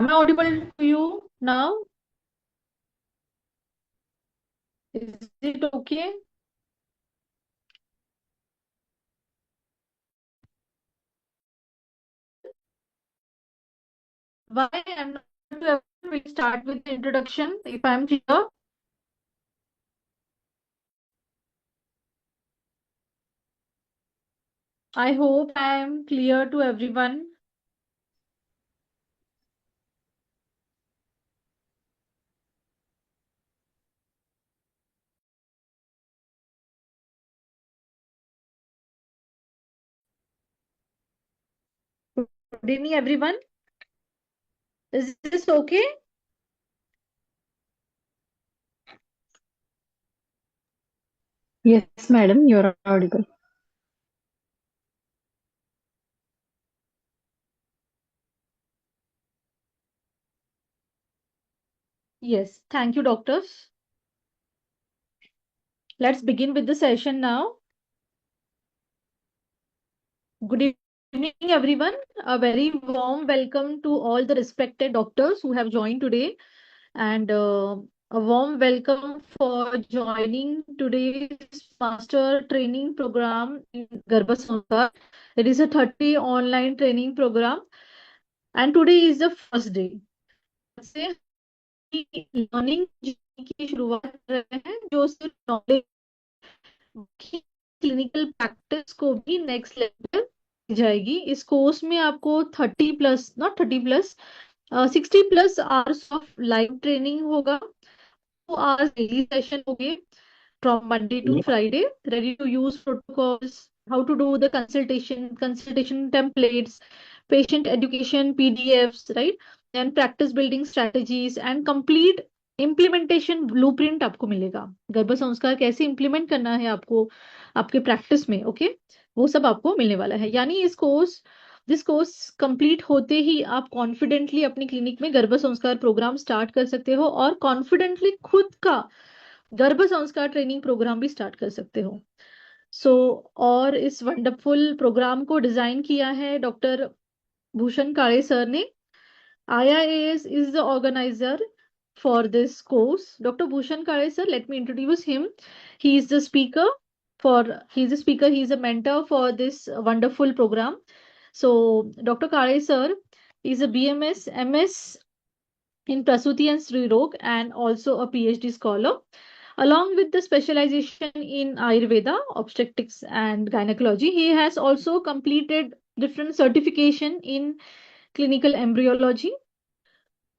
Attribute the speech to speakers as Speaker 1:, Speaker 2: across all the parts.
Speaker 1: Am I audible to you now? Is it okay? Why I'm not able to we start with the introduction if I'm clear. I hope I am clear to everyone. Good evening, everyone. Is this okay?
Speaker 2: Yes, madam, you're audible.
Speaker 1: Yes. Thank you, doctors. Let's begin with the session now. Good evening, everyone. A very warm welcome to all the respected doctors who have joined today, and a warm welcome for joining today's master training program in Garbha Sanskar. It is a 30 online training program, and today is the first day. से learning की शुरुआत कर रहे हैं जो सिर्फ knowledge की clinical practice को भी नेक्स्ट लेवल जाएगी। इस कोर्स में आपको 30 plus not 30 plus 60 plus hours of live training होगा। 2 hours daily session होंगे from Monday to Friday, ready to use protocols, how to do the consultation templates, patient education PDFs, right? Then practice building strategies and complete implementation blueprint आपको मिलेगा। गर्भ संस्कार कैसे implement करना है आपको आपके प्रैक्टिस में, ओके? वो सब आपको मिलने वाला है। यानी दिस कोर्स कंप्लीट होते ही आप कॉन्फिडेंटली अपनी क्लिनिक में गर्भ संस्कार प्रोग्राम स्टार्ट कर सकते हो और कॉन्फिडेंटली खुद का गर्भ संस्कार ट्रेनिंग प्रोग्राम भी स्टार्ट कर सकते हो। और इस वंडरफुल प्रोग्राम को डिजाइन किया है डॉक्टर भूषण काळे सर ने। IIAS is the organizer for this course. Dr. Bhushan Kale sir, let me introduce him. He is the speaker he is a mentor for this wonderful program. So Dr. Kale sir is a BMS, MS in Prasuti and Sri Rog and also a PhD scholar. Along with the specialization in Ayurveda, obstetrics and gynecology, he has also completed different certification in clinical embryology,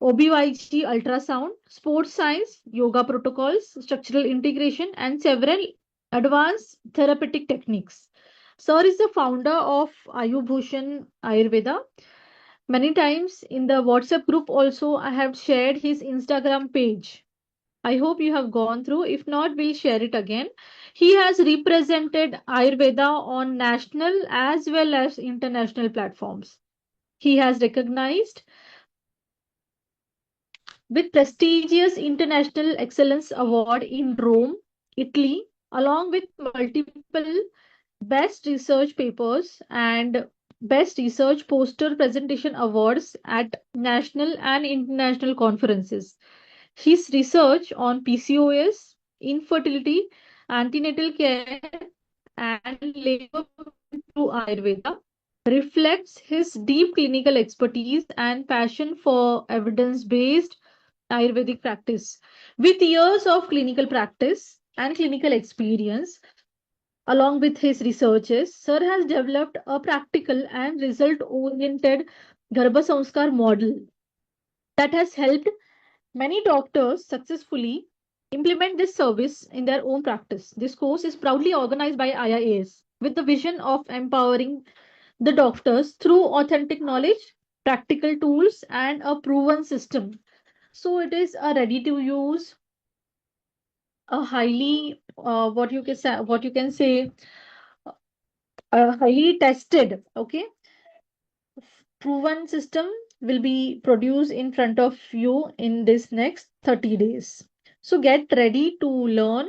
Speaker 1: OBYG ultrasound, sports science, yoga protocols, structural integration, and several advanced therapeutic techniques. Sir is the founder of Ayubhushan Ayurveda. Many times in the WhatsApp group also I have shared his Instagram page. I hope you have gone through. If not, we'll share it again. He has represented Ayurveda on national as well as international platforms. He has recognized with prestigious International Excellence Award in Rome, Italy, along with multiple Best Research Papers and Best Research Poster Presentation Awards at national and international conferences. His research on PCOS, infertility, antenatal care, and labor through Ayurveda reflects his deep clinical expertise and passion for evidence based Ayurvedic practice. With years of clinical practice and clinical experience, along with his researches, Sir has developed a practical and result oriented Garbha Sanskar model that has helped many doctors successfully implement this service in their own practice. This course is proudly organized by IIAS with the vision of empowering the doctors through authentic knowledge, practical tools, and a proven system. So it is a ready to use, a highly what you can say a highly tested, okay, proven system will be produced in front of you in this next 30 days. So get ready to learn,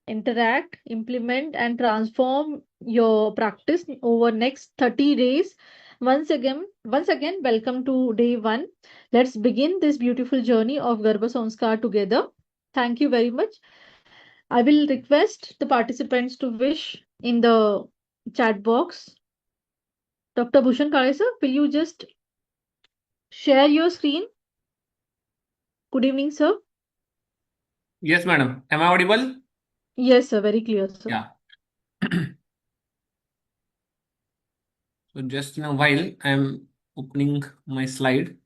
Speaker 1: interact, implement, and transform your practice over next 30 days Once again, welcome to day one. Let's begin this beautiful journey of Garbha Sanskar together. Thank you very much. I will request the participants to wish in the chat box. Dr. Bhushan Kale sir, will you just share your screen? Good evening, sir.
Speaker 3: Yes, madam. Am I audible?
Speaker 1: Yes, sir. Very clear, sir.
Speaker 3: Yeah. So just in a while, I am opening my slide.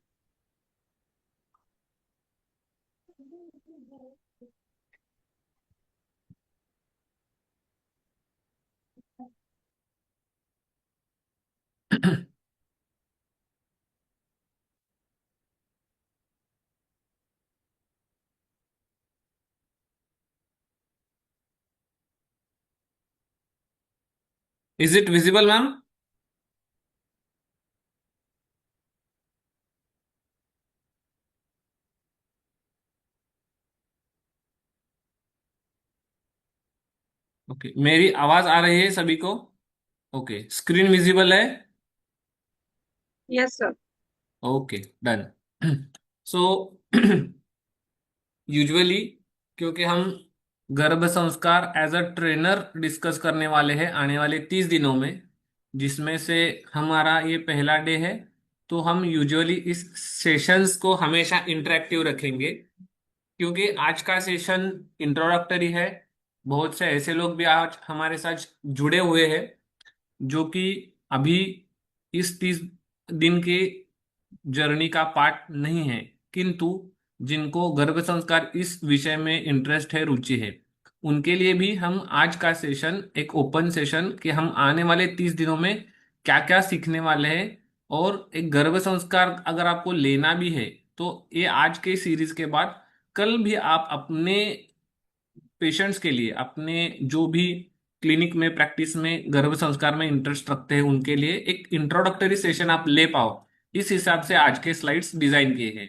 Speaker 3: Is it visible, ma'am? Okay, मेरी आवाज आ रही है सभी को? Okay, screen visible है?
Speaker 2: Yes, sir.
Speaker 3: Okay, done. So usually क्योंकि हम गर्भ संस्कार एज अ ट्रेनर डिस्कस करने वाले हैं आने वाले 30 दिनों में, जिसमें से हमारा ये पहला डे है, तो हम यूजुअली इस सेशंस को हमेशा इंटरेक्टिव रखेंगे। क्योंकि आज का सेशन इंट्रोडक्टरी है, बहुत से ऐसे लोग भी आज हमारे साथ जुड़े हुए हैं जो कि अभी इस 30 दिन के जर्नी का पार्ट नहीं है, किंतु जिनको गर्भ संस्कार इस विषय में इंटरेस्ट है, रुचि है, उनके लिए भी हम आज का सेशन एक ओपन सेशन कि हम आने वाले 30 दिनों में क्या क्या सीखने वाले हैं। और एक गर्भ संस्कार अगर आपको लेना भी है तो ये आज के सीरीज के बाद कल भी आप अपने पेशेंट्स के लिए, अपने जो भी क्लिनिक में प्रैक्टिस में गर्भ संस्कार में इंटरेस्ट रखते हैं, उनके लिए एक इंट्रोडक्टरी सेशन आप ले पाओ, इस हिसाब से आज के स्लाइड्स डिजाइन किए हैं।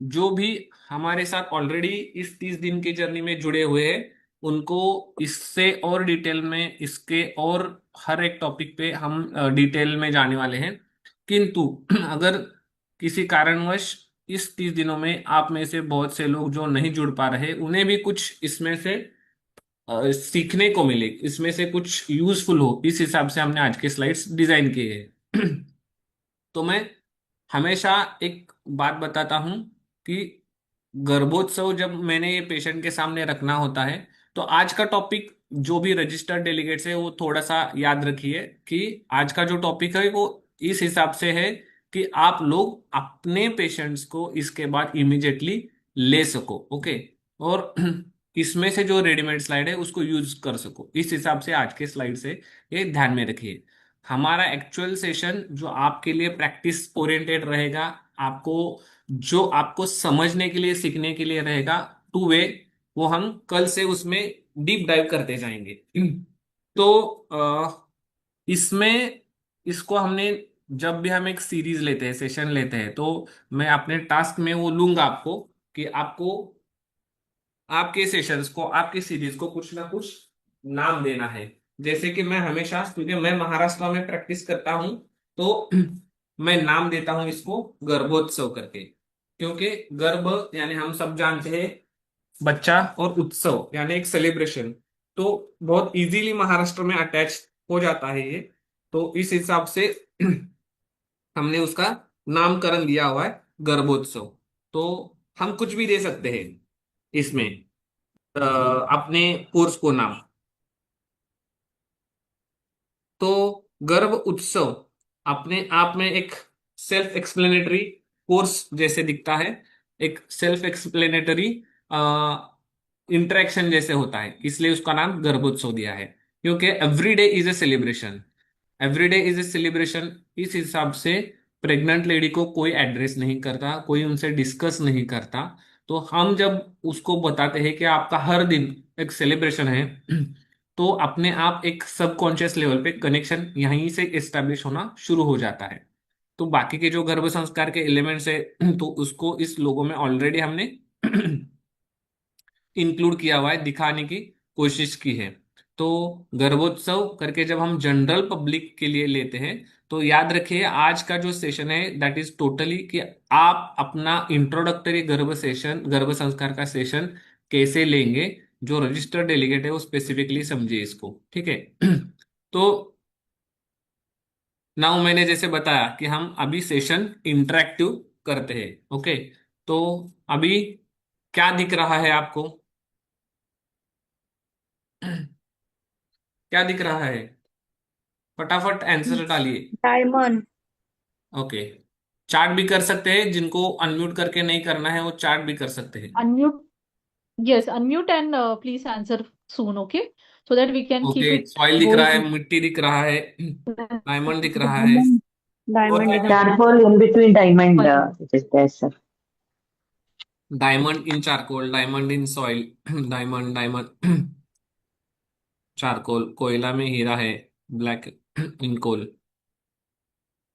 Speaker 3: जो भी हमारे साथ ऑलरेडी इस 30 दिन की जर्नी में जुड़े हुए हैं, उनको इससे और डिटेल में, इसके और हर एक टॉपिक पे हम डिटेल में जाने वाले हैं। किंतु अगर किसी कारणवश इस 30 दिनों में आप में से बहुत से लोग जो नहीं जुड़ पा रहे, उन्हें भी कुछ इसमें से सीखने को मिले, इसमें से कुछ यूजफुल हो, इस हिसाब से हमने आज के स्लाइड्स डिजाइन किए हैं। तो मैं हमेशा एक बात बताता हूं कि गर्भोत्सव जब मैंने ये पेशेंट के सामने रखना होता है, तो आज का टॉपिक जो भी रजिस्टर्ड डेलीगेट्स है वो थोड़ा सा याद रखिए कि आज का जो टॉपिक है वो इस हिसाब से है कि आप लोग अपने पेशेंट्स को इसके बाद इमीडिएटली ले सको। ओके, और इसमें से जो रेडीमेड स्लाइड है उसको यूज कर सको, इस हिसाब से आज के स्लाइड से ये ध्यान में रखिए। हमारा एक्चुअल सेशन जो आपके लिए प्रैक्टिस ओरिएंटेड रहेगा, आपको जो आपको समझने के लिए, सीखने के लिए रहेगा, टू वे, वो हम कल से उसमें डीप डाइव करते जाएंगे। तो इसमें इसको हमने, जब भी हम एक सीरीज लेते हैं, सेशन लेते हैं, तो मैं अपने टास्क में वो लूंगा आपको कि आपको आपके सेशंस को, आपके सीरीज को कुछ ना कुछ नाम देना है। जैसे कि मैं हमेशा, क्योंकि मैं महाराष्ट्र में प्रैक्टिस करता हूं, तो मैं नाम देता हूं इसको गर्भोत्सव करके। क्योंकि गर्भ यानी हम सब जानते हैं बच्चा, और उत्सव यानी एक सेलिब्रेशन, तो बहुत इजीली महाराष्ट्र में अटैच हो जाता है ये। तो इस हिसाब से हमने उसका नामकरण दिया हुआ है गर्भोत्सव। तो हम कुछ भी दे सकते हैं इसमें अपने कोर्स को नाम। तो गर्भ उत्सव अपने आप में एक सेल्फ एक्सप्लेनेटरी कोर्स जैसे दिखता है, एक सेल्फ एक्सप्लेनेटरी इंटरेक्शन जैसे होता है, इसलिए उसका नाम गर्भोत्सव दिया है। क्योंकि every day is a celebration, every day is a celebration, इस हिसाब से प्रेग्नेंट लेडी को कोई एड्रेस नहीं करता, कोई उनसे डिस्कस नहीं करता। तो हम जब उसको बताते हैं कि आपका हर दिन एक सेलिब्रेशन है, तो अपने आप एक सबकॉन्शियस लेवल पे कनेक्शन यहीं से एस्टेब्लिश होना शुरू हो जाता है। तो बाकी के जो गर्भ संस्कार के एलिमेंट्स है, तो उसको इस लोगों में ऑलरेडी हमने इंक्लूड किया हुआ है, दिखाने की कोशिश की है। तो गर्भोत्सव करके जब हम जनरल पब्लिक के लिए लेते हैं, तो याद रखिए आज का जो सेशन है दैट इज टोटली कि आप अपना इंट्रोडक्टरी गर्भ संस्कार का सेशन कैसे लेंगे। जो रजिस्टर्ड डेलीगेट है वो स्पेसिफिकली समझिए इसको, ठीक है। तो नाउ मैंने जैसे बताया कि हम अभी सेशन इंटरेक्टिव करते हैं, ओके। तो अभी क्या दिख रहा है आपको? क्या दिख रहा है? फटाफट आंसर डालिए।
Speaker 2: डायमंड।
Speaker 3: ओके, चार्ट भी कर सकते हैं, जिनको अनम्यूट करके नहीं करना है वो चार्ट भी कर सकते हैं।
Speaker 1: Unmute. Yes, unmute and please answer soon, okay? So that we can
Speaker 3: okay,
Speaker 1: keep it
Speaker 3: soil दिख रहा है,
Speaker 1: going.
Speaker 3: मिट्टी दिख रहा है, डायमंड दिख रहा है।
Speaker 2: डायमंड।
Speaker 3: और
Speaker 2: डायमंड
Speaker 3: क्या
Speaker 2: इज
Speaker 3: क्या?
Speaker 4: Charcoal in between diamond, it is there, sir.
Speaker 3: Diamond in charcoal, diamond in soil, diamond diamond charcoal, कोयला में हीरा है, black in coal.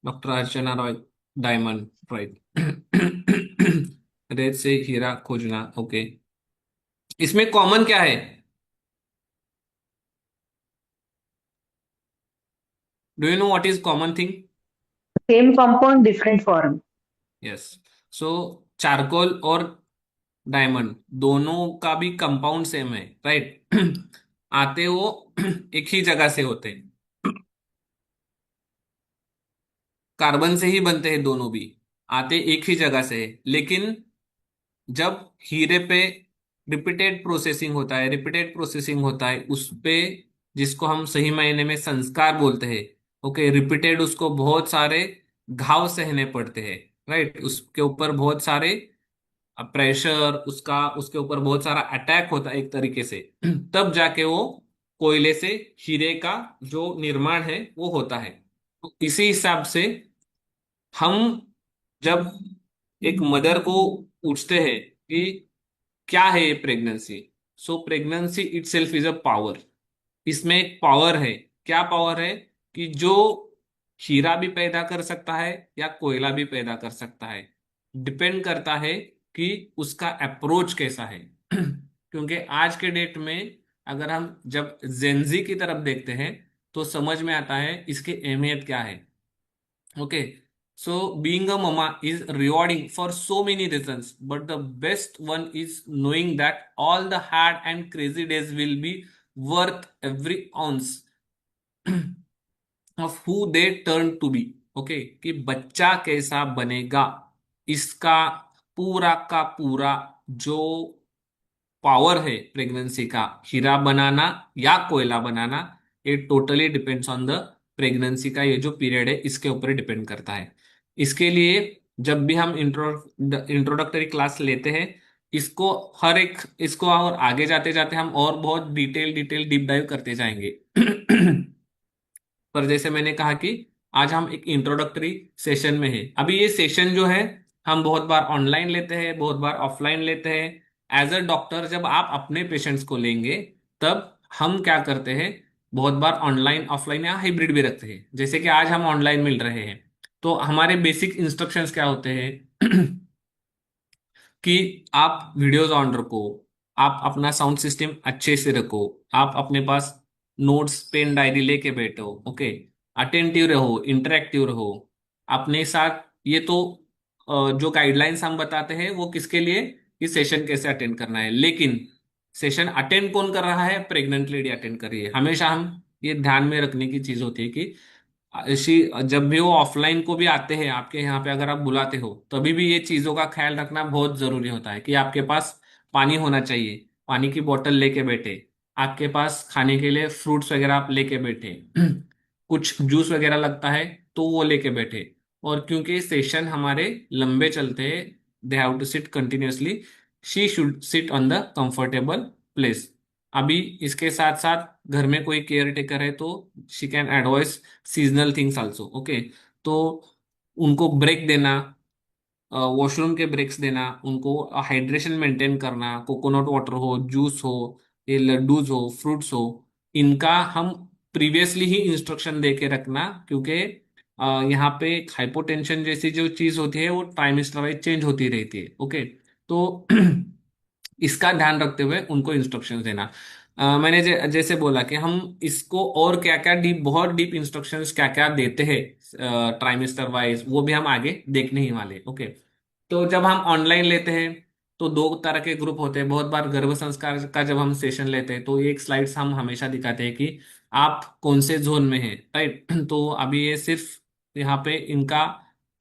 Speaker 3: Doctor Archana Roy, diamond, right. रेत से हीरा खोजना, ओके। इसमें कॉमन क्या है? Do you know what is common thing?
Speaker 4: Same compound, different form.
Speaker 3: Yes. So charcoal और डायमंड दोनों का भी कंपाउंड सेम है, राइट। आते वो एक ही जगह से होते हैं, कार्बन से ही बनते हैं दोनों भी, आते एक ही जगह से है। लेकिन जब हीरे पे रिपीटेड प्रोसेसिंग होता है उस पे, जिसको हम सही मायने में संस्कार बोलते हैं, ओके। रिपीटेड उसको बहुत सारे घाव सहने पड़ते हैं, राइट। उसके ऊपर बहुत सारे प्रेशर, उसका उसके ऊपर बहुत सारा अटैक होता है एक तरीके से। तब जाके वो कोयले से हीरे का जो निर्माण है वो होता है। तो इसी हिसाब से हम जब एक मदर को पूछते हैं कि क्या है ये pregnancy, so pregnancy itself is a power. इसमें एक पावर है। क्या पावर है? कि जो हीरा भी पैदा कर सकता है या कोयला भी पैदा कर सकता है, डिपेंड करता है कि उसका अप्रोच कैसा है। क्योंकि आज के डेट में अगर हम जब जेंजी की तरफ देखते हैं तो समझ में आता है इसकी अहमियत क्या है, okay. So being a mama is rewarding for so many reasons, but the best one is knowing that all the hard and crazy days will be worth every ounce of who they turn to be, okay। कि बच्चा कैसा बनेगा, इसका पूरा का पूरा जो power है प्रेगनेंसी का, हीरा बनाना या कोयला बनाना, ये totally depends on the pregnancy का ये जो पीरियड है इसके ऊपर डिपेंड करता है। इसके लिए जब भी हम इंट्रोडक्टरी क्लास लेते हैं, इसको हर एक इसको और आगे जाते जाते हम और बहुत डिटेल डीप डाइव करते जाएंगे। पर जैसे मैंने कहा कि आज हम एक इंट्रोडक्टरी सेशन में है। अभी ये सेशन जो है हम बहुत बार ऑनलाइन लेते हैं, बहुत बार ऑफलाइन लेते हैं। एज अ डॉक्टर जब आप अपने पेशेंट्स को लेंगे तब हम क्या करते हैं, बहुत बार ऑनलाइन ऑफलाइन या हाइब्रिड भी रखते हैं। जैसे कि आज हम ऑनलाइन मिल रहे हैं तो हमारे बेसिक इंस्ट्रक्शंस क्या होते हैं कि आप वीडियोस ऑन रखो, आप अपना साउंड सिस्टम अच्छे से रखो, आप अपने पास नोट्स पेन डायरी लेके बैठो, ओके। अटेंटिव रहो, इंटरेक्टिव रहो अपने साथ। ये तो जो गाइडलाइंस हम बताते हैं वो किसके लिए, कि सेशन कैसे अटेंड करना है। लेकिन सेशन अटेंड कौन कर रहा है? प्रेग्नेंट लेडी अटेंड कर रही है। हमेशा हम ये ध्यान में रखने की चीज होती है कि ऐसी जब भी वो ऑफलाइन को भी आते हैं आपके यहाँ पे, अगर आप बुलाते हो तभी भी ये चीजों का ख्याल रखना बहुत जरूरी होता है कि आपके पास पानी होना चाहिए, पानी की बोतल लेके बैठे, आपके पास खाने के लिए फ्रूट्स वगैरह आप लेके बैठे, कुछ जूस वगैरह लगता है तो वो लेके बैठे। और क्योंकि सेशन हमारे लंबे चलते हैं, they have to sit continuously, she should sit on the comfortable place. अभी इसके साथ साथ घर में कोई केयर टेकर है तो she can advice seasonal things also, okay. तो उनको ब्रेक देना, वॉशरूम के ब्रेक्स देना, उनको हाइड्रेशन मेंटेन करना, कोकोनट वाटर हो, जूस हो, ये लड्डूज हो, फ्रूट्स हो, इनका हम प्रीवियसली ही इंस्ट्रक्शन दे के रखना। क्योंकि यहाँ पे हाइपोटेंशन जैसी जो चीज होती है वो ट्राइमेस्टर वाइज चेंज होती रहती है, ओके। तो इसका ध्यान रखते हुए उनको इंस्ट्रक्शन देना। मैंने जैसे बोला कि हम इसको और क्या क्या डीप, बहुत डीप इंस्ट्रक्शंस क्या क्या देते हैं ट्राइमेस्टर वाइज, वो भी हम आगे देखने ही वाले, ओके। तो जब हम ऑनलाइन लेते हैं तो दो तरह के ग्रुप होते हैं। बहुत बार गर्भ संस्कार का जब हम सेशन लेते हैं तो एक स्लाइड्स हम हमेशा दिखाते हैं कि आप कौन से जोन में हैं, राइट। तो अभी ये सिर्फ यहाँ पे इनका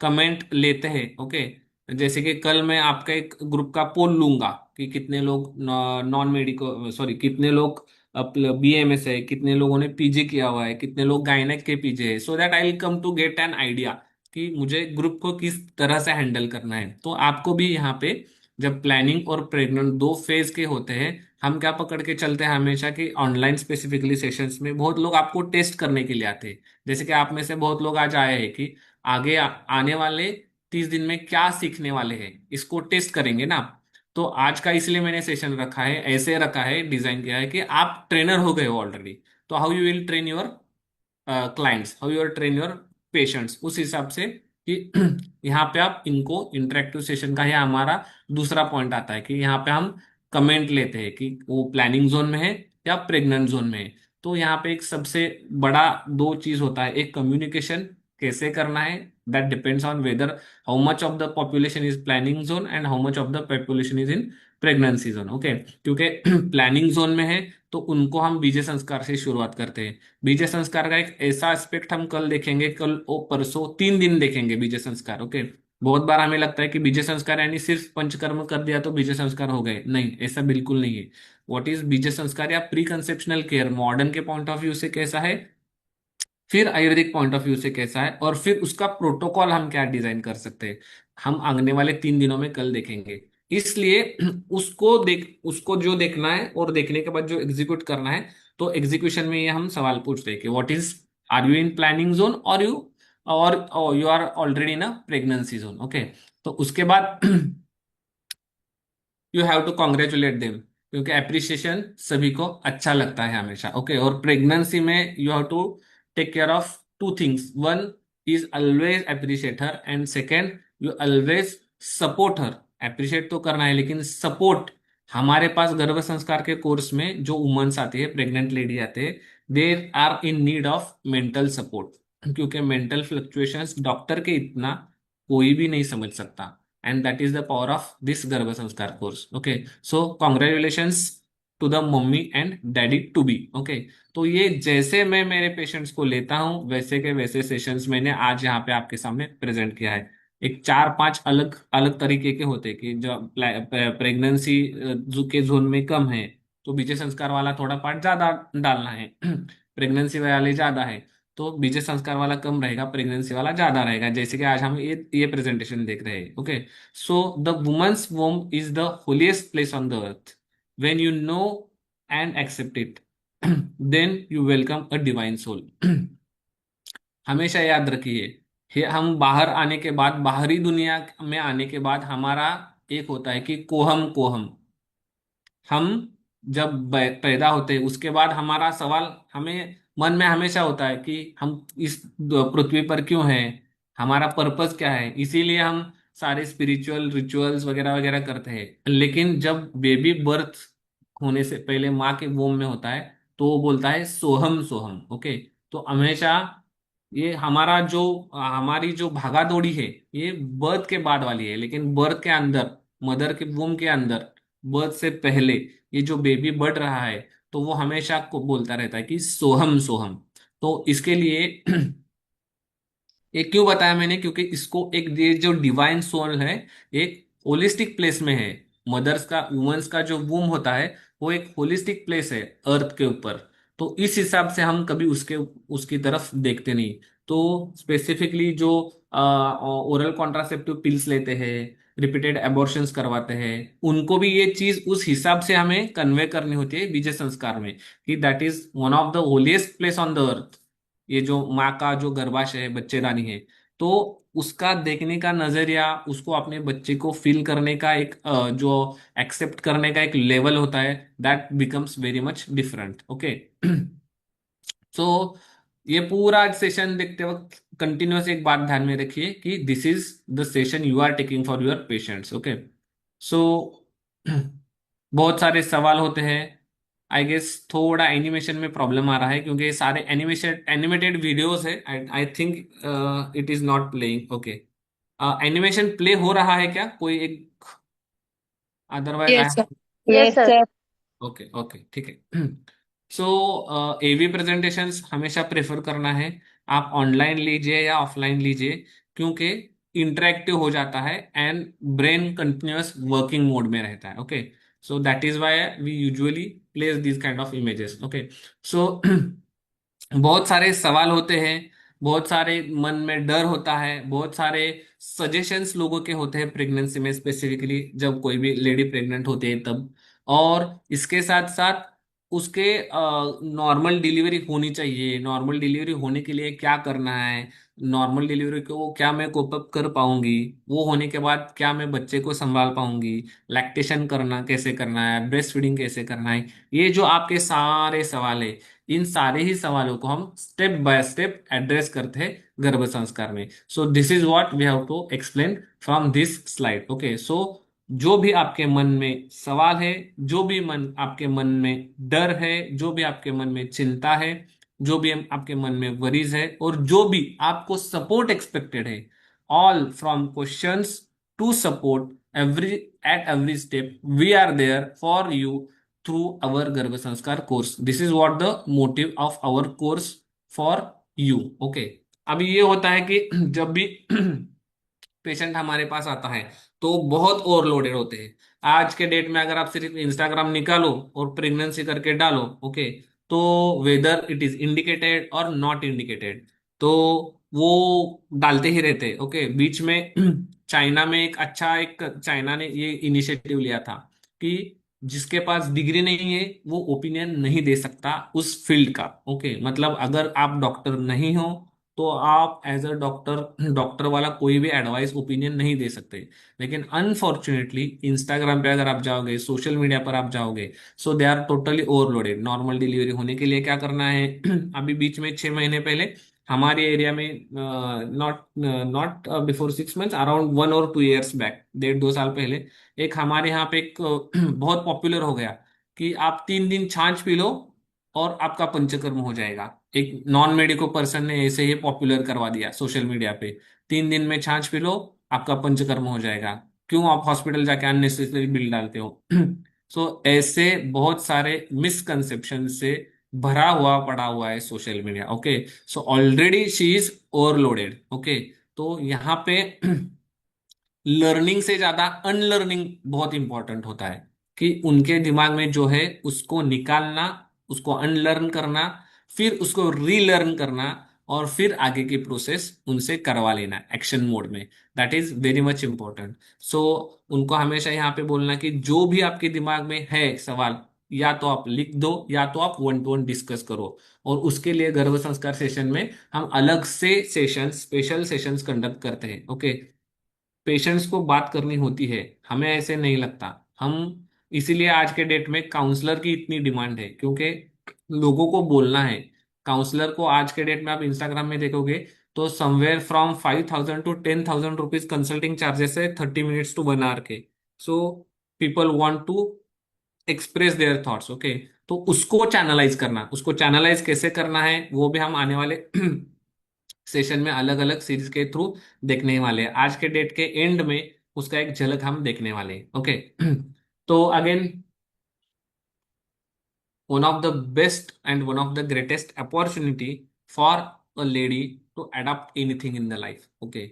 Speaker 3: कमेंट लेते हैं, ओके। जैसे कि कल मैं आपका एक ग्रुप का पोल लूंगा कि कितने लोग नॉन मेडिको सॉरी कितने लोग बीएमएस है, कितने लोगों ने पीजी किया हुआ है, कितने लोग गायनेक के पीजे है, so that I will come to get an idea कि मुझे ग्रुप को किस तरह से हैंडल करना है। तो आपको भी यहाँ पे जब प्लानिंग और प्रेग्नेंट दो फेज के होते हैं, हम क्या पकड़ के चलते हैं हमेशा कि ऑनलाइन स्पेसिफिकली सेशंस में बहुत लोग आपको टेस्ट करने के लिए आते हैं। जैसे कि आप में से बहुत लोग आज आए हैं कि आगे आने वाले 30 दिन में क्या सीखने वाले हैं, इसको टेस्ट करेंगे ना। तो आज का इसलिए मैंने सेशन रखा है, ऐसे रखा है, डिजाइन किया है कि आप ट्रेनर हो गए हो ऑलरेडी। तो how you will train your clients, how you train your patients, उस हिसाब से कि यहाँ पे आप इनको इंटरेक्टिव सेशन का, है हमारा दूसरा पॉइंट आता है कि यहाँ पे हम कमेंट लेते हैं कि वो प्लानिंग जोन में है या प्रेग्नेंट जोन में है। तो यहाँ पे एक सबसे बड़ा दो चीज होता है, एक कम्युनिकेशन कैसे करना है, that depends on whether how much of the population is planning zone and how much of the population is in pregnancy zone, okay. क्योंकि प्लानिंग जोन में है तो उनको हम बीजे संस्कार से शुरुआत करते हैं। बीजे संस्कार का एक ऐसा एस्पेक्ट हम कल देखेंगे, कल ओ परसों 3 दिन देखेंगे बीजे संस्कार, ओके। बहुत बार हमें लगता है कि बीजे संस्कार यानी सिर्फ पंचकर्म कर दिया तो बीजे संस्कार हो गए, नहीं, ऐसा बिल्कुल नहीं है। व्हाट इज बीजे संस्कार या प्री कंसेप्शनल केयर मॉडर्न के पॉइंट ऑफ व्यू से कैसा है, फिर आयुर्वेदिक पॉइंट ऑफ व्यू से कैसा है, और फिर उसका प्रोटोकॉल हम क्या डिजाइन कर सकते हैं, हम आने वाले 3 दिनों में कल देखेंगे। इसलिए उसको जो देखना है और देखने के बाद जो एग्जीक्यूट करना है, तो एग्जीक्यूशन में ये हम सवाल पूछते हैं कि what is, are you in planning zone or you are already in a pregnancy zone, okay. तो उसके बाद you have to congratulate them, क्योंकि अप्रिसिएशन सभी को अच्छा लगता है हमेशा, ओके। और प्रेगनेंसी में you have to take care of two things, one is always appreciate her and second you always support her. Appreciate तो करना है लेकिन सपोर्ट, हमारे पास गर्भ संस्कार के कोर्स में जो वुमेन्स आती है, प्रेग्नेंट लेडी आते हैं, they are in need of mental support, क्योंकि मेंटल फ्लक्चुएशंस डॉक्टर के इतना कोई भी नहीं समझ सकता, and that is the power of this Garbha Sanskar course. Okay, so congratulations to the mummy and daddy to be. Okay, तो ये जैसे मैं मेरे पेशेंट्स को लेता हूँ वैसे के वैसे सेशंस मैंने आज यहाँ पे आपके सामने प्रेजेंट किया है। एक 4-5 अलग अलग तरीके के होते हैं कि जो प्रेगनेंसी के जोन में कम है तो बीजे संस्कार वाला थोड़ा पार्ट ज्यादा डालना है, प्रेगनेंसी वाले ज्यादा है तो बीजे संस्कार वाला कम रहेगा, प्रेगनेंसी वाला ज्यादा रहेगा, जैसे कि आज हम ये प्रेजेंटेशन देख रहे हैं, okay. So the women's womb is the holiest place on the earth, when you know and accept it then you welcome a divine soul. हमेशा याद रखिए, हम बाहर आने के बाद, बाहरी दुनिया में आने के बाद हमारा एक होता है कि कोहम कोहम, हम जब पैदा होते हैं उसके बाद हमारा सवाल हमें मन में हमेशा होता है कि हम इस पृथ्वी पर क्यों हैं, हमारा पर्पस क्या है, इसीलिए हम सारे स्पिरिचुअल रिचुअल्स वगैरह वगैरह करते हैं। लेकिन जब बेबी बर्थ होने से पहले माँ के वोम में होता है तो वो बोलता है सोहम सोहम, ओके। तो हमेशा ये हमारी जो भागा दौड़ी है ये बर्थ के बाद वाली है, लेकिन बर्थ के अंदर, मदर के वूम के अंदर, बर्थ से पहले ये जो बेबी बढ़ रहा है तो वो हमेशा को बोलता रहता है कि सोहम सोहम। तो इसके लिए ये क्यों बताया मैंने, क्योंकि इसको एक ये जो डिवाइन सोल है एक होलिस्टिक प्लेस में है। मदर्स का, वुमेन्स का जो वूम होता है वो एक होलिस्टिक प्लेस है अर्थ के ऊपर। तो इस हिसाब से हम कभी उसकी तरफ देखते नहीं। तो स्पेसिफिकली जो ओरल कॉन्ट्रासेप्टिव पिल्स लेते हैं, रिपीटेड एबॉर्शंस करवाते हैं, उनको भी ये चीज उस हिसाब से हमें कन्वे करनी होती है बीजे संस्कार में कि that is one of the holiest place on the अर्थ। ये जो माँ का जो गर्भाशय है, बच्चेदानी है, तो उसका देखने का नजरिया, उसको अपने बच्चे को फील करने का एक जो एक्सेप्ट करने का एक लेवल होता है, that becomes very much different, okay. So ये पूरा सेशन देखते वक्त कंटिन्यूस एक बात ध्यान में रखिए कि this is the session you are taking for your patients, okay. So बहुत सारे सवाल होते हैं आई गेस थोड़ा एनिमेशन में प्रॉब्लम आ रहा है क्योंकि ये सारे एनिमेटेड वीडियोस है। I think it is not playing. Okay, animation play हो रहा है क्या कोई एक? Otherwise
Speaker 2: Yes, sir.
Speaker 4: Yes,
Speaker 1: Yes, sir.
Speaker 4: sir.
Speaker 3: Okay okay, ठीक है। सो एवी प्रेजेंटेशंस हमेशा प्रेफर करना है। आप ऑनलाइन लीजिए या ऑफलाइन लीजिए, क्योंकि इंटरेक्टिव हो जाता है and brain continuous working mode में रहता है। Okay, so that is why we usually place this kind of images. Okay, so बहुत सारे सवाल होते हैं, बहुत सारे मन में डर होता है, बहुत सारे सजेशंस लोगों के होते हैं प्रेगनेंसी में, स्पेसिफिकली जब कोई भी लेडी प्रेग्नेंट होती है तब। और इसके साथ साथ उसके नॉर्मल डिलीवरी होनी चाहिए, नॉर्मल डिलीवरी होने के लिए क्या करना है, नॉर्मल डिलीवरी को क्या मैं कोप अप कर पाऊंगी, वो होने के बाद क्या मैं बच्चे को संभाल पाऊंगी, लैक्टेशन करना कैसे करना है, ब्रेस्ट फीडिंग कैसे करना है, ये जो आपके सारे सवाल है, इन सारे ही सवालों को हम स्टेप बाय स्टेप एड्रेस करते हैं गर्भ संस्कार में। So this is what we have to explain from this slide. Okay, so जो भी आपके मन में सवाल है, जो भी मन आपके मन में डर है, जो भी आपके मन में चिंता है, जो भी आपके मन में वरीज है, और जो भी आपको सपोर्ट एक्सपेक्टेड है, all from questions to support every at every step, we are there for you through our Garbh Sanskar course. This is what the motive of our course for you. Okay, अभी ये होता है कि जब भी पेशेंट हमारे पास आता है तो बहुत ओवरलोडेड होते हैं। आज के डेट में अगर आप सिर्फ इंस्टाग्राम निकालो और प्रेगनेंसी करके डालो, ओके, तो वेदर इट इज इंडिकेटेड और नॉट इंडिकेटेड, तो वो डालते ही रहते हैं। ओके, बीच में चाइना में एक चाइना ने ये इनिशिएटिव लिया था कि जिसके पास डिग्री नहीं है वो ओपिनियन नहीं दे सकता उस फील्ड का। ओके, मतलब अगर आप डॉक्टर नहीं हो तो आप एज अ डॉक्टर, डॉक्टर वाला कोई भी एडवाइस ओपिनियन नहीं दे सकते। लेकिन अनफॉर्चुनेटली इंस्टाग्राम पे अगर आप जाओगे, सोशल मीडिया पर आप जाओगे, so they are totally overloaded. Normal delivery होने के लिए क्या करना है? अभी बीच में 6 महीने पहले हमारे एरिया में, not not before 6 months, around 1 और 2 ईयर्स बैक, 1.5 2 साल पहले, एक हमारे यहाँ पे एक बहुत पॉपुलर हो गया कि आप 3 दिन छाछ पी लो और आपका पंचकर्म हो जाएगा। एक नॉन मेडिको पर्सन ने ऐसे ही पॉपुलर करवा दिया सोशल मीडिया पे, 3 दिन में छाछ पी लो, आपका पंचकर्म हो जाएगा। क्यों आप हॉस्पिटल जाके अननेसेसरी बिल डालते हो? सो ऐसे बहुत सारे मिसकंसेप्शन से भरा हुआ पड़ा हुआ है social media. Okay, so already she is overloaded. Okay, तो यहाँ पे लर्निंग से ज्यादा अनलर्निंग बहुत इंपॉर्टेंट होता है, कि उनके दिमाग में जो है उसको निकालना, उसको अनलर्न करना, फिर उसको रीलर्न करना, और फिर आगे की प्रोसेस उनसे करवा लेना एक्शन मोड में। That is very much important. So उनको हमेशा यहाँ पे बोलना कि जो भी आपके दिमाग में है सवाल, या तो आप लिख दो या तो आप 1 to 1 डिस्कस करो। और उसके लिए गर्भ संस्कार सेशन में हम अलग से सेशन, स्पेशल सेशंस कंडक्ट करते हैं। ओके, पेशेंट्स को बात करनी होती है, हमें ऐसे नहीं लगता। हम इसीलिए आज के डेट में काउंसलर की इतनी डिमांड है, क्योंकि लोगों को बोलना है। काउंसलर को आज के डेट में आप इंस्टाग्राम में देखोगे तो somewhere from 5,000 to 10,000 rupees consulting charges है, 30 मिनट्स टू 1 आवर के। So people want to express their thoughts. Okay, तो उसको चैनलाइज करना, उसको चैनलाइज कैसे करना है वो भी हम आने वाले सेशन में अलग अलग सीरीज के थ्रू देखने वाले हैं। आज के डेट के एंड में उसका एक झलक हम देखने वाले हैं। ओके, तो again, one of the best and one of the greatest opportunity for a lady to adapt anything in the life. Okay,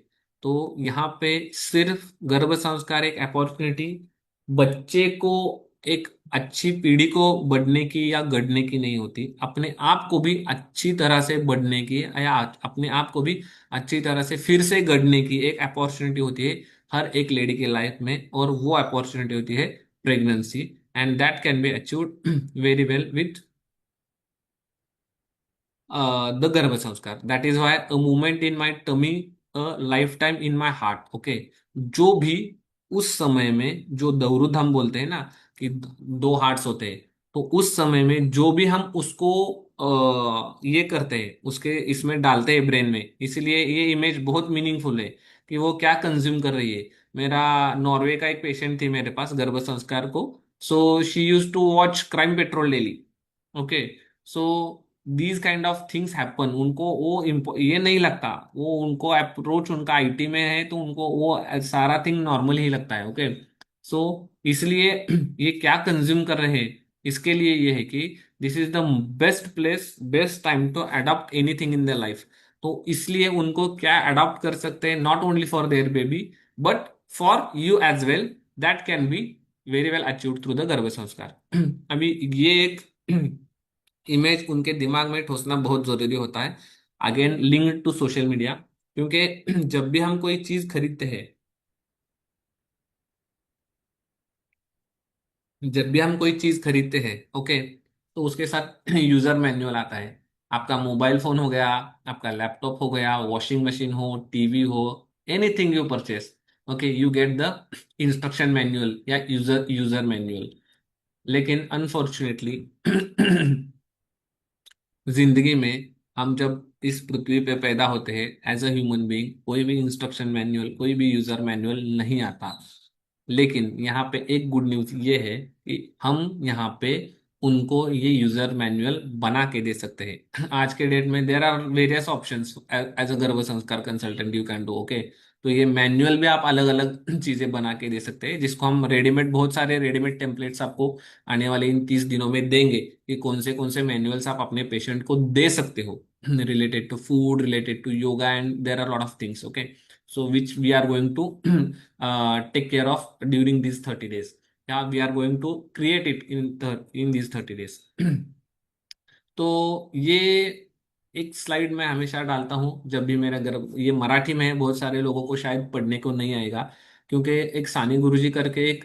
Speaker 3: तो यहाँ पे सिर्फ गर्भ संस्कार एक अपॉर्चुनिटी बच्चे को एक अच्छी पीढ़ी को बढ़ने की या गढ़ने की नहीं होती, अपने आप को भी अच्छी तरह से बढ़ने की या अपने आप को भी अच्छी तरह से फिर से गढ़ने की एक अपॉर्चुनिटी होती है हर एक लेडी की लाइफ में, और वो अपॉर्चुनिटी होती है pregnancy. And that can be achieved very well with the Garbha Sanskar. That is why a moment in my tummy, a lifetime in my heart. Okay, जो भी उस समय में, जो दवरुद हम बोलते हैं ना कि 2 हार्ट्स होते हैं, तो उस समय में जो भी हम उसको ये करते हैं, उसके इसमें डालते हैं ब्रेन में, इसलिए ये इमेज बहुत मीनिंगफुल है कि वो क्या कंज्यूम कर रही है। मेरा नॉर्वे का एक पेशेंट थी मेरे पास गर्भ संस्कार को, so she use to watch Crime Patrol daily. Okay, so these kind of things happen. उनको वो ये नहीं लगता, वो उनको अप्रोच उनका आईटी में है तो उनको वो सारा थिंग नॉर्मल ही लगता है। ओके, सो इसलिए ये क्या कंज्यूम कर रहे हैं, इसके लिए ये है कि this is the best place, best time to adopt anything in the life. तो इसलिए उनको क्या अडॉप्ट कर सकते हैं, not only for their baby but for you as well, that can be very well achieved through the Garbh Sanskar. अभी ये एक इमेज उनके दिमाग में ठोसना बहुत जरूरी होता है, again linked to social media. क्योंकि जब भी हम कोई चीज खरीदते हैं, जब भी हम कोई चीज खरीदते हैं, ओके, तो उसके साथ यूजर मैनुअल आता है। आपका मोबाइल फोन हो गया, आपका लैपटॉप हो गया, वॉशिंग मशीन हो, टीवी हो, anything you purchase, okay, you get the instruction manual या यूजर यूजर मैनुअल। लेकिन अनफॉर्चुनेटली जिंदगी में हम जब इस पृथ्वी पे पैदा होते हैं एज अ ह्यूमन बीइंग, कोई भी इंस्ट्रक्शन मैनुअल, कोई भी यूजर मैनुअल नहीं आता। लेकिन यहाँ पे एक गुड न्यूज ये है कि हम यहाँ पे उनको ये यूजर मैनुअल बना के दे सकते हैं। आज के डेट में there are various options as a Garbh Sanskar consultant you can do. Okay, तो ये मैनुअल भी आप अलग अलग चीजें बना के दे सकते हैं, जिसको हम रेडीमेड, बहुत सारे रेडीमेड टेम्पलेट्स आपको आने वाले इन 30 दिनों में देंगे कि कौन से मैनुअल्स आप अपने पेशेंट को दे सकते हो, related to food, related to yoga, and there are lot of things. Okay, so which we are going to take care of during these 30 days. Yeah, we are going to create it in these 30 days. तो ये एक slide मैं हमेशा डालता हूँ जब भी मेरा गर्भ, ये मराठी में है, बहुत सारे लोगों को शायद पढ़ने को नहीं आएगा। क्योंकि एक सानी गुरुजी करके एक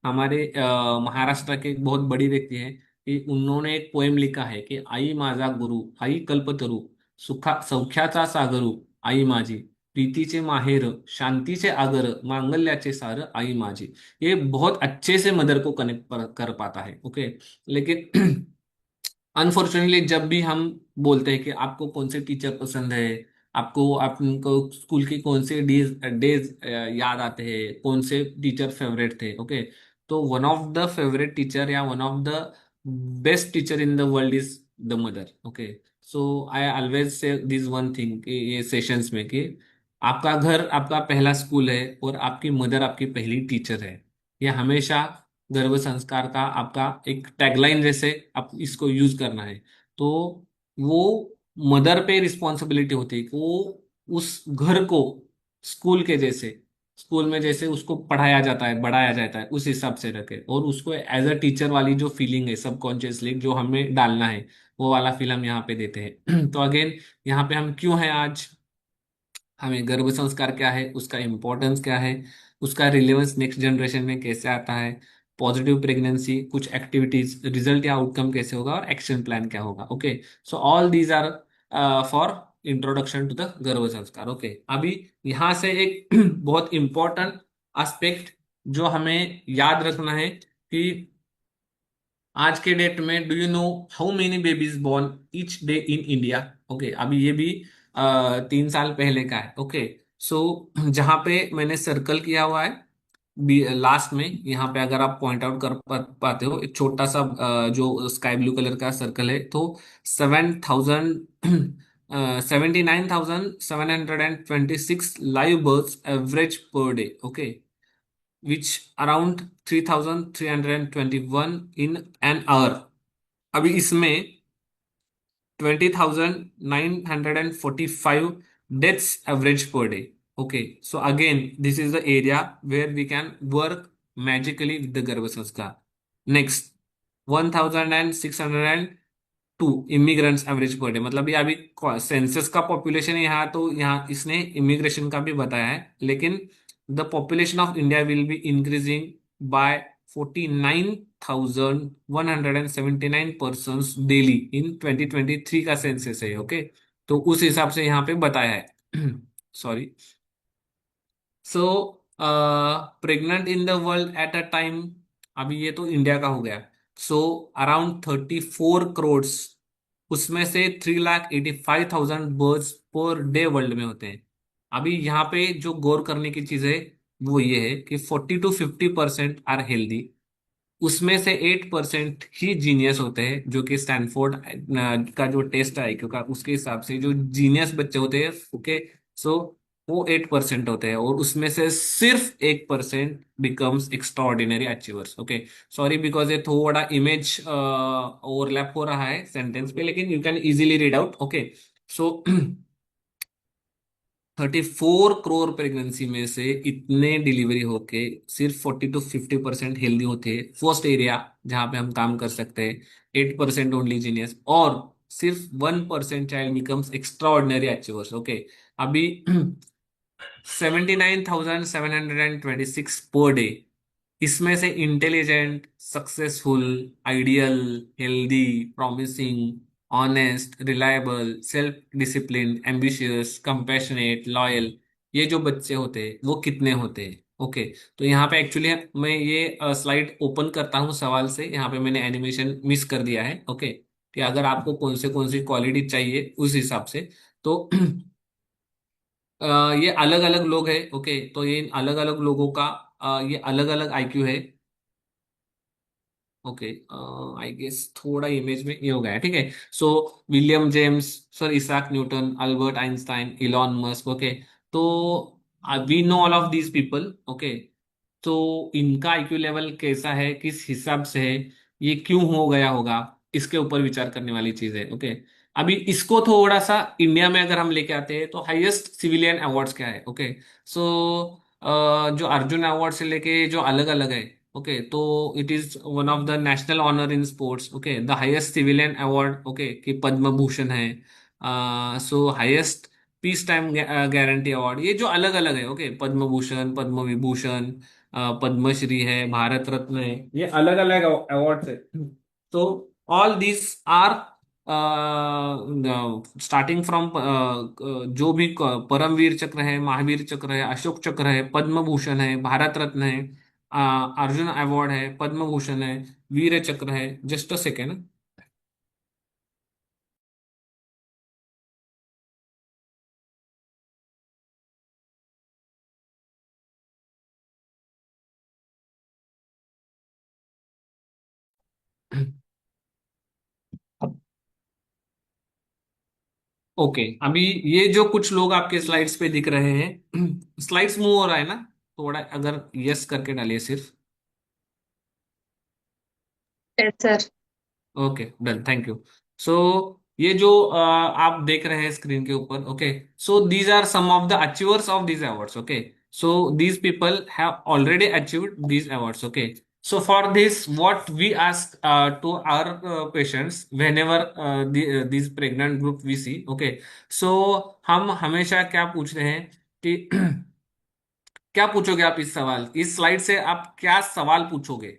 Speaker 3: हमारे महाराष्ट्र के एक बहुत बड़ी व्यक्ति है, कि उन्होंने एक पोएम लिखा है कि आई माझा गुरु, आई कल्पतरू, सुखा सौख्याचा सागरू, आई माझी, प्रीतीचे माहेर, शांतीचे आगर, मांगल्याचे सार, आई माझी। ये बहुत अच्छे से मदर को कनेक्ट कर पाता है। ओके, लेकिन अनफॉर्चुनेटली जब भी हम बोलते हैं कि आपको कौन से टीचर पसंद है, आपको आपको स्कूल की कौन से डेज डेज याद आते हैं, कौन से टीचर फेवरेट थे, ओके, तो one of the favourite teacher या one of the best teacher in the world is the mother. Okay, so I always say this one thing कि ये सेशंस में कि आपका घर आपका पहला स्कूल है और आपकी मदर आपकी पहली टीचर है। ये हमेशा गर्भ संस्कार का आपका एक टैगलाइन जैसे आप इसको यूज करना है। तो वो मदर पे रिस्पॉन्सिबिलिटी होती है कि वो उस घर को स्कूल के जैसे, स्कूल में जैसे उसको पढ़ाया जाता है, बढ़ाया जाता है, उस हिसाब से रखे, और उसको एज अ टीचर वाली जो फीलिंग है सबकॉन्शियसली जो हमें डालना है, वो वाला फील हम यहाँ पे देते हैं। तो अगेन, यहाँ पे हम क्यों हैं आज, हमें गर्भ संस्कार क्या है, उसका इम्पोर्टेंस क्या है, उसका रिलेवेंस नेक्स्ट जनरेशन में कैसे आता है, पॉजिटिव प्रेगनेंसी, कुछ एक्टिविटीज, रिजल्ट या आउटकम कैसे होगा, और एक्शन प्लान क्या होगा। Okay, so all these are for introduction to the Garbh Sanskar. Okay, अभी यहाँ से एक बहुत इंपॉर्टेंट एस्पेक्ट जो हमें याद रखना है कि आज के डेट में do you know how many babies born each day in India. Okay, अभी ये भी 3 साल पहले का है। ओके, सो जहां पे मैंने सर्कल किया हुआ है लास्ट में, यहाँ पे अगर आप पॉइंट आउट कर पाते हो, एक छोटा सा जो स्काई ब्लू कलर का सर्कल है, तो 79,726 live births average per day. Okay, which around 3,321 in an hour। अभी इसमें 20,945 deaths average per day। Okay, so again this is the area where we can work magically with the गर्भ संस्कार। Next, 1,602 immigrants average per day, मतलब ये अभी census का population है यहाँ, तो यहाँ इसने इमिग्रेशन का भी बताया है, लेकिन the population of India will be increasing by 49,179 persons daily in 2023 का सेंसस है। ओके, तो उस हिसाब से यहाँ पे बताया है। Sorry, so pregnant in the world at a time, अभी ये तो इंडिया का हो गया, सो अराउंड 34 करोड़, उसमें से 3,85,000 बर्ड्स पर डे वर्ल्ड में होते हैं। अभी यहाँ पे जो गौर करने की चीज है वो ये है कि 40 to 50% आर हेल्दी, उसमें से 8% ही जीनियस होते हैं, जो कि स्टैनफोर्ड का जो टेस्ट है IQ का, उसके हिसाब से जो जीनियस बच्चे होते हैं, ओके, सो वो 8% होते हैं, और उसमें से सिर्फ 1% becomes extra ordinary achievers. Okay, sorry because ये थोड़ा इमेज ओवरलैप हो रहा है सेंटेंस पे, लेकिन you can easily read out. Okay, so 34 crore pregnancy में से इतने डिलीवरी होके सिर्फ 40 to 50% हेल्दी होते हैं। फर्स्ट एरिया जहां पे हम काम कर सकते हैं, 8% ओनली जीनियस, और सिर्फ 1% child becomes extra ordinary achievers. Okay, अभी 79,726 पर डे, इसमें से intelligent, successful, ideal, healthy, promising, honest, reliable, self discipline, ambitious, compassionate, loyal, ये जो बच्चे होते हैं वो कितने होते हैं? ओके, तो यहाँ पे एक्चुअली मैं ये स्लाइड ओपन करता हूँ सवाल से। यहाँ पे मैंने एनिमेशन मिस कर दिया है। ओके, कि अगर आपको कौन सी क्वालिटी चाहिए उस हिसाब से, तो अ, ये अलग अलग लोग हैं। ओके, तो ये अलग अलग लोगों का ये अलग अलग IQ है। ओके, आई गेस थोड़ा इमेज में ये हो गया है, ठीक है। So William James, sir Isaac Newton, Albert Einstein, Elon Musk. Okay, तो we know all of these people. Okay, तो इनका IQ लेवल कैसा है, किस हिसाब से है, ये क्यों हो गया होगा, इसके ऊपर विचार करने वाली चीज है। ओके, अभी इसको थोड़ा सा इंडिया में अगर हम लेके आते हैं, तो हाईएस्ट सिविलियन अवार्ड्स क्या है? ओके, सो जो अर्जुन अवार्ड से लेके जो अलग अलग है, ओके, तो it is one of the national honour in sports. Okay, the highest civilian award, okay, कि पद्म भूषण है। So highest peace time gallantry award, ये जो अलग अलग है, ओके, पद्म भूषण, पद्म विभूषण, पद्मश्री है, भारत रत्न है, ये अलग अलग अवार्ड्स है। तो all this are starting from जो भी परमवीर चक्र है, महावीर चक्र है, अशोक चक्र है, पद्म भूषण है, भारत रत्न है, अर्जुन अवार्ड है, पद्म भूषण है, वीर चक्र है। Just a second. ओके, अभी ये जो कुछ लोग आपके स्लाइड्स पे दिख रहे हैं, स्लाइड्स मूव हो रहा है ना? थोड़ा अगर यस करके डालिए सिर्फ।
Speaker 2: Yes, sir.
Speaker 3: Okay, done, thank you. So ये जो आप देख रहे हैं स्क्रीन के ऊपर, okay, so these are some of the achievers of these awards. Okay, so these people have already achieved these awards. Okay, so for this what we ask to our patients whenever these pregnant group we see, okay, so हम हमेशा क्या पूछते हैं कि क्या पूछोगे आप इस सवाल, इस स्लाइड से आप क्या सवाल पूछोगे?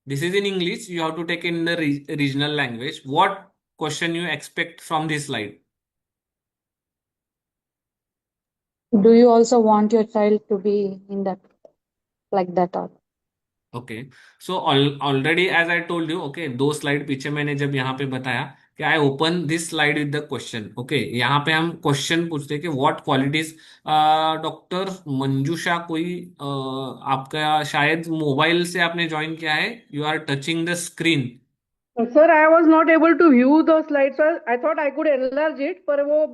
Speaker 3: This is in English. You have to take in the regional language. What question you expect from this slide?
Speaker 5: Do you also want your child to be in that like that or
Speaker 3: okay, so already as I told you, okay, 2 slide पीछे मैंने जब यहाँ पे बताया कि I open this slide with the question. Okay, यहाँ पे हम क्वेश्चन पूछते हैं कि व्हाट क्वालिटीज। डॉक्टर मंजूषा, कोई आपका शायद मोबाइल से आपने ज्वाइन किया है, you are touching the screen.
Speaker 6: Sir, I was not able to view the slides, sir. I thought I could enlarge it, पर वो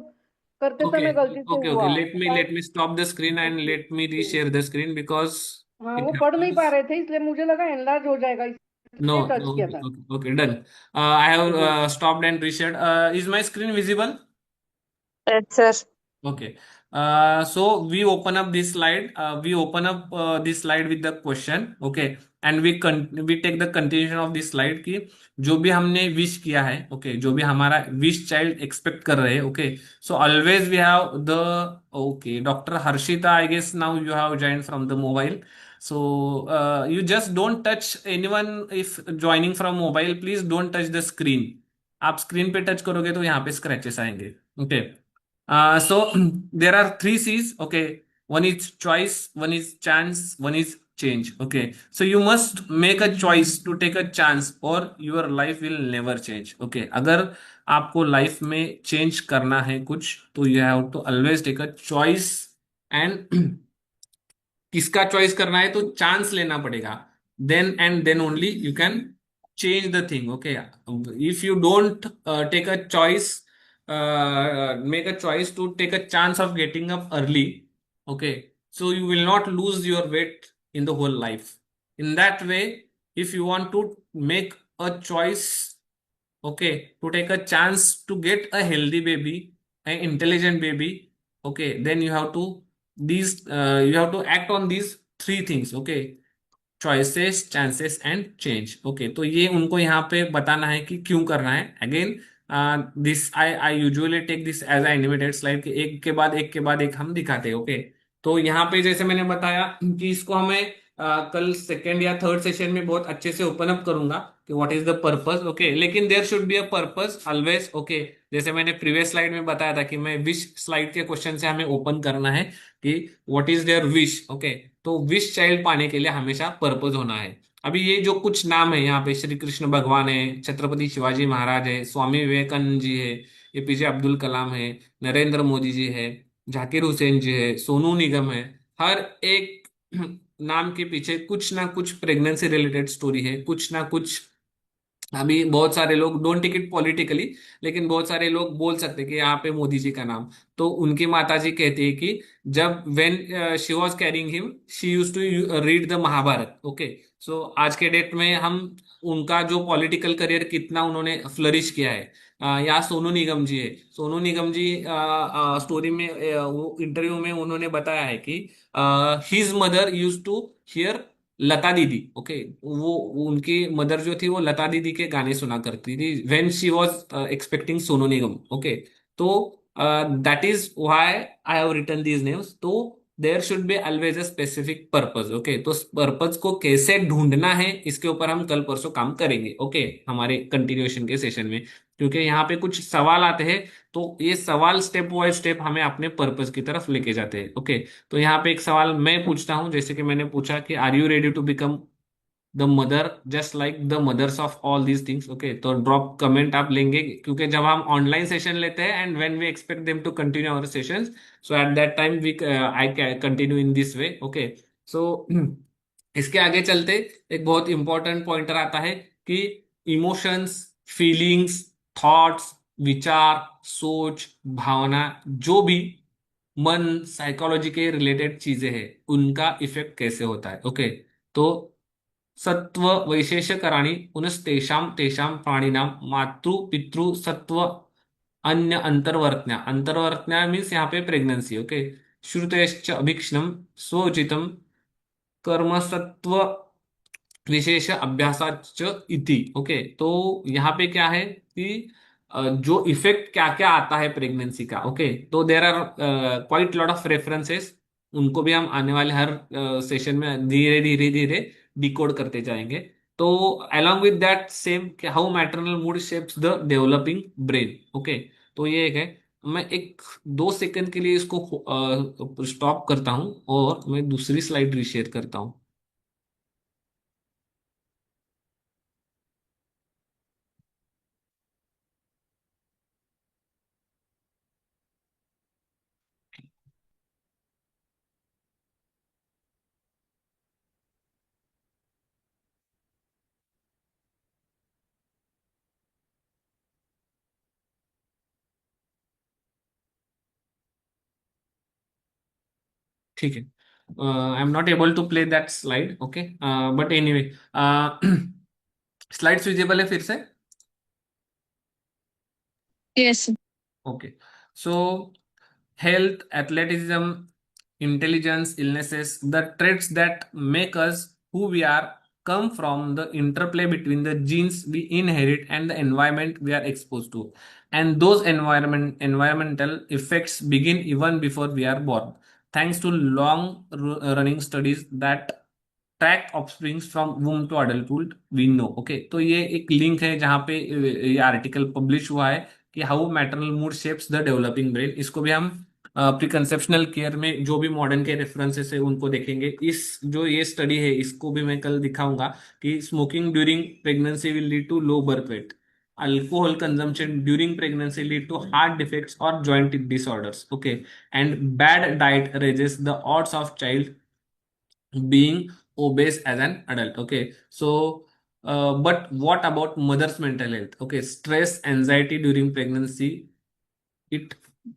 Speaker 6: करते
Speaker 3: ओके,
Speaker 6: समय गलती से
Speaker 3: ओके, ओके,
Speaker 6: हुआ।
Speaker 3: Let me stop the screen and let me reshare the screen because
Speaker 6: हाँ,
Speaker 3: it
Speaker 6: वो पढ़ नहीं पा रहे थे, इसलिए मुझे लगा एनलार्ज हो जाएगा,
Speaker 3: No,
Speaker 6: इसलिए टच
Speaker 3: no,
Speaker 6: किया
Speaker 3: okay,
Speaker 6: था।
Speaker 3: okay, okay, done. I have
Speaker 6: जी।
Speaker 3: stopped and reshared. Is my screen visible?
Speaker 2: Yes, sir.
Speaker 3: Okay. So we open up this slide. We open up this slide with the question. Okay. And we take the continuation of this slide कि जो भी हमने wish किया है, okay, जो भी हमारा wish child expect कर रहे हैं, okay, so always we have the, okay, doctor Harshita, I guess now you have join from the mobile. So you just don't touch anyone if joining from mobile. Please don't touch the screen. आप screen पे touch करोगे तो यहाँ पे scratches आएंगे। Okay, so there are 3 C's. Okay, one is choice, one is chance, one is change. Okay, so you must make a choice to take a chance or your life will never change. Okay, अगर आपको life में change करना है कुछ, तो you have to always take a choice and किसका choice करना है, तो चांस लेना पड़ेगा। then and then only you can change the thing. Okay, if you don't take a choice, make a choice to take a chance of getting up early, okay, so you will not lose your weight in the whole life. In that way, if you want to make a choice, okay, to take a chance to get a healthy baby, an intelligent baby, okay, then you have to act on these three things. Okay, choices, chances and change. Okay, तो ये उनको यहाँ पे बताना है कि क्यों करना है। Again this I usually take this as a animated slide कि एक के बाद एक हम दिखाते हैं। ओके, तो यहाँ पे जैसे मैंने बताया कि इसको हमें कल सेकेंड या थर्ड सेशन में बहुत अच्छे से ओपन अप करूंगा कि what is the purpose. Okay, लेकिन there should be a purpose always. Okay, जैसे मैंने प्रीवियस स्लाइड में बताया था कि मैं विश स्लाइड के क्वेश्चन से हमें ओपन करना है कि what is there wish. Okay, तो विश चाइल्ड पाने के लिए हमेशा पर्पज होना है। अभी ये जो कुछ नाम है यहाँ पे, श्री कृष्ण भगवान है, छत्रपति शिवाजी महाराज है, स्वामी विवेकानंद जी है, एपीजे अब्दुल कलाम है, नरेंद्र मोदी जी है, जाकिर हुसैन जी है, सोनू निगम है। हर एक नाम के पीछे कुछ ना कुछ प्रेगनेंसी रिलेटेड स्टोरी है, कुछ ना कुछ। अभी बहुत सारे लोग डोंट टेक इट पॉलिटिकली, लेकिन बहुत सारे लोग बोल सकते हैं कि यहाँ पे मोदी जी का नाम, तो उनकी माता जी कहती है कि जब when she was carrying him she used to read the Mahabharata. Okay, so आज के डेट में हम उनका जो पॉलिटिकल करियर कितना उन्होंने फ्लरिश किया है। यहाँ सोनू निगम जी है। सोनू निगम जी स्टोरी में वो इंटरव्यू में उन्होंने बताया है कि his mother use to hear Lata Didi. Okay, वो उनकी मदर जो थी वो लता दीदी के गाने सुना करती थी when she was expecting Sonu Nigam. Okay, तो that is why I have written these names. तो there should be always a specific purpose. Okay, तो पर्पस को कैसे ढूंढना है इसके ऊपर हम कल परसों काम करेंगे। ओके, हमारे कंटिन्यूएशन के सेशन में, क्योंकि यहाँ पे कुछ सवाल आते हैं, तो ये सवाल स्टेप बाय स्टेप हमें अपने पर्पस की तरफ लेके जाते हैं। ओके, तो यहाँ पे एक सवाल मैं पूछता हूं, जैसे कि मैंने पूछा कि are you ready to become the mother just like the mothers of all these things. Okay, तो ड्रॉप कमेंट आप लेंगे, क्योंकि जब हम ऑनलाइन सेशन लेते हैं and when we expect them to continue our sessions, so at that time we I continue in this way. Okay, so इसके आगे चलते एक बहुत इंपॉर्टेंट पॉइंटर आता है कि इमोशंस, फीलिंग्स, थॉट्स, विचार, सोच, भावना, जो भी मन, साइकोलॉजी के रिलेटेड चीजें हैं, उनका इफेक्ट कैसे होता है। ओके, तो सत्व वैशेषकराणि पुनस्तेषां तेषां प्राणिनां मातृ पितृ सत्व अन्य अंतर्वर्तन्या। अंतर्वर्तन्या मीन्स यहाँ पे प्रेगनेंसी। ओके, श्रुतेश्च अभीक्ष्णम स्वोचितम कर्मसत्व विशेष अभ्यासाच इति। ओके, तो यहाँ पे क्या है कि जो इफेक्ट क्या क्या आता है प्रेगनेंसी का। ओके, तो there are quite lot of references, उनको भी हम आने वाले हर सेशन में धीरे धीरे धीरे डिकोड करते जाएंगे। तो along with that same how maternal mood shapes the developing brain. Okay, तो ये एक है। मैं एक 2 सेकंड के लिए इसको स्टॉप करता हूं और मैं दूसरी स्लाइड रीशेयर करता हूं। ठीक है, I am not able to play that slide. Okay, but anyway, slides visible है फिर से?
Speaker 2: Yes.
Speaker 3: Okay, so health, athleticism, intelligence, illnesses, the traits that make us who we are come from the interplay between the genes we inherit and the environment we are exposed to. And those environmental effects begin even before we are born. Thanks to long running studies that track offsprings from womb to adulthood we know. Okay, तो ये एक link है जहां पे ये article publish हुआ है कि how maternal mood shapes the developing brain. इसको भी हम प्री कंसेप्शनल केयर में जो भी मॉडर्न के रेफरेंसेस है उनको देखेंगे। इस जो ये स्टडी है इसको भी मैं कल दिखाऊंगा कि smoking during pregnancy will lead to low birth weight, alcohol consumption during pregnancy lead to heart defects और joint disorders. Okay, and bad diet raises the odds of child being obeys as an adult. Okay, so but what about mother's mental health? Okay, stress, anxiety during pregnancy, it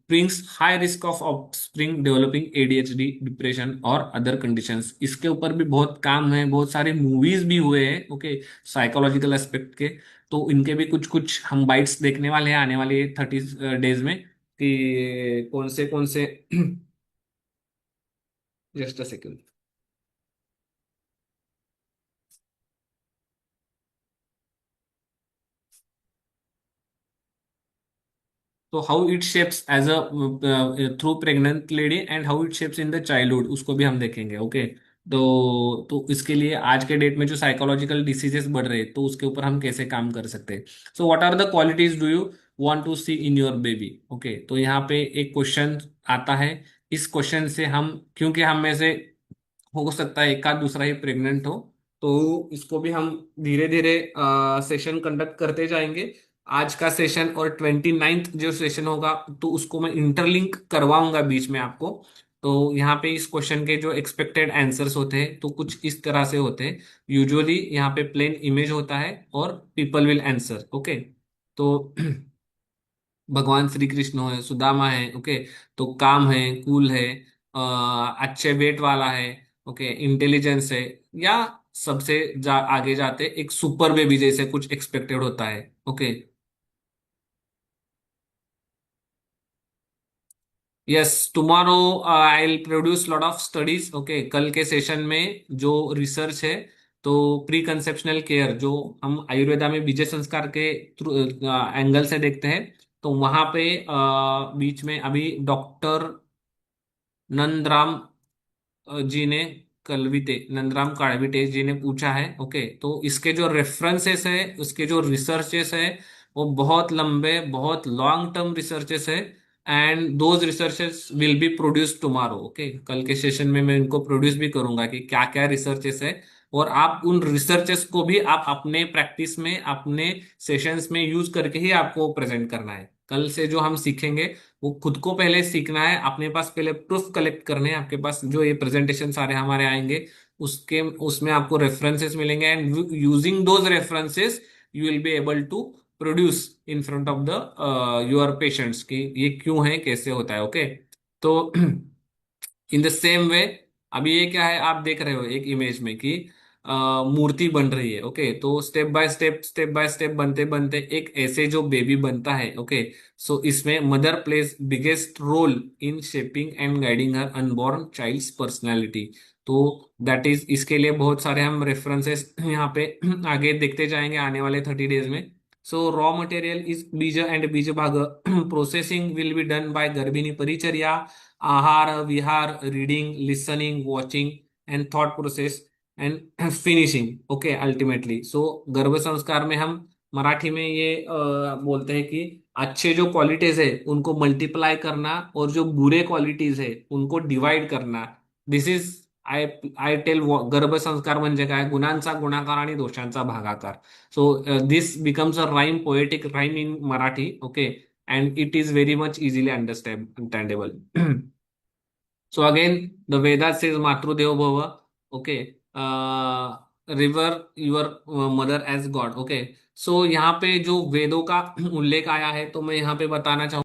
Speaker 3: brings high risk of offspring developing ADHD, depression और other conditions. इसके ऊपर भी बहुत काम है, बहुत सारे movies भी हुए हैं. ओके, साइकोलॉजिकल एस्पेक्ट के. तो इनके भी कुछ कुछ हम बाइट्स देखने वाले हैं आने वाले 30 डेज में कि कौन से जस्ट अ सेकेंड. तो how it shapes as a through pregnant lady and how it shapes in the childhood, उसको भी हम देखेंगे. ओके, तो इसके लिए आज के डेट में जो साइकोलॉजिकल डिसीजेस बढ़ रहे हैं तो उसके ऊपर हम कैसे काम कर सकते हैं. So what are the qualities do you want to see in your baby. Okay, तो यहाँ पे एक क्वेश्चन आता है. इस क्वेश्चन से हम, क्योंकि हम में से हो सकता है एक आध दूसरा ही प्रेग्नेंट हो, तो इसको भी हम धीरे धीरे सेशन कंडक्ट करते जाएंगे. आज का सेशन और 29th जो सेशन होगा तो उसको मैं इंटरलिंक करवाऊंगा बीच में आपको. तो यहाँ पे इस क्वेश्चन के जो एक्सपेक्टेड आंसर्स होते हैं तो कुछ इस तरह से होते हैं. यूजुअली यहाँ पे प्लेन इमेज होता है और पीपल विल आंसर. ओके, तो भगवान श्री कृष्ण है, सुदामा है. ओके, तो काम है, कूल है, अच्छे वेट वाला है. ओके, इंटेलिजेंस है, या सबसे आगे जाते एक सुपर बेबी जैसे कुछ एक्सपेक्टेड होता है. Okay, yes, tomorrow I will produce lot of studies. Okay, कल के सेशन में जो रिसर्च है, तो प्री कंसेप्शनल केयर जो हम आयुर्वेदा में बीज संस्कार के एंगल से देखते हैं, तो वहां पे बीच में अभी डॉक्टर नंदराम जी ने कलविते नंदराम काळविटे जी ने पूछा है. ओके, तो इसके जो रेफरेंसेस है, उसके जो रिसर्चेस है, वो बहुत लंबे, बहुत लॉन्ग टर्म रिसर्चेस है. And those researches will be produce tomorrow. Okay, कल के सेशन में मैं इनको प्रोड्यूस भी करूंगा कि क्या क्या रिसर्चेस है, और आप उन रिसर्चेस को भी आप अपने प्रैक्टिस में, अपने सेशंस में यूज करके ही आपको प्रेजेंट करना है. कल से जो हम सीखेंगे वो खुद को पहले सीखना है, अपने पास पहले प्रूफ कलेक्ट करने हैं. आपके पास जो ये प्रेजेंटेशन सारे हमारे आएंगे उसके उसमें आपको रेफरेंसेस मिलेंगे, and using those references you will be able to produce in front of the your patients कि ये क्यों है, कैसे होता है. ओके, तो इन द सेम वे अभी ये क्या है, आप देख रहे हो एक इमेज में कि मूर्ति बन रही है. ओके, तो स्टेप बाय स्टेप बनते बनते एक ऐसे जो बेबी बनता है. ओके, सो इसमें mother plays biggest role in shaping and guiding her unborn child's personality. तो दैट इज, इसके लिए बहुत सारे हम रेफरेंसेस यहाँ पे आगे देखते जाएंगे आने वाले 30 डेज में. सो रॉ मटेरियल इज बीज एंड बीज भाग. Processing will be done by गर्भिणी परिचर्या, आहार विहार, reading, listening, watching and thought process and finishing. Okay, ultimately so गर्भ संस्कार में हम मराठी में ये बोलते हैं कि अच्छे जो क्वालिटीज है उनको मल्टीप्लाई करना और जो बुरे क्वालिटीज है उनको डिवाइड करना. This is I I tell. गर्भ संस्कार म्हणजे काय, गुणांचा गुणाकार आणि दोषांचा भागाकार. So this becomes a rhyme, poetic rhyme in Marathi. Okay, and it is very much easily understandable. So again, the Vedas says Matrudevo Bhava. Okay, river your mother as God. Okay, so यहाँ पे जो वेदों का उल्लेख आया है तो मैं यहाँ पे बताना चाहूँ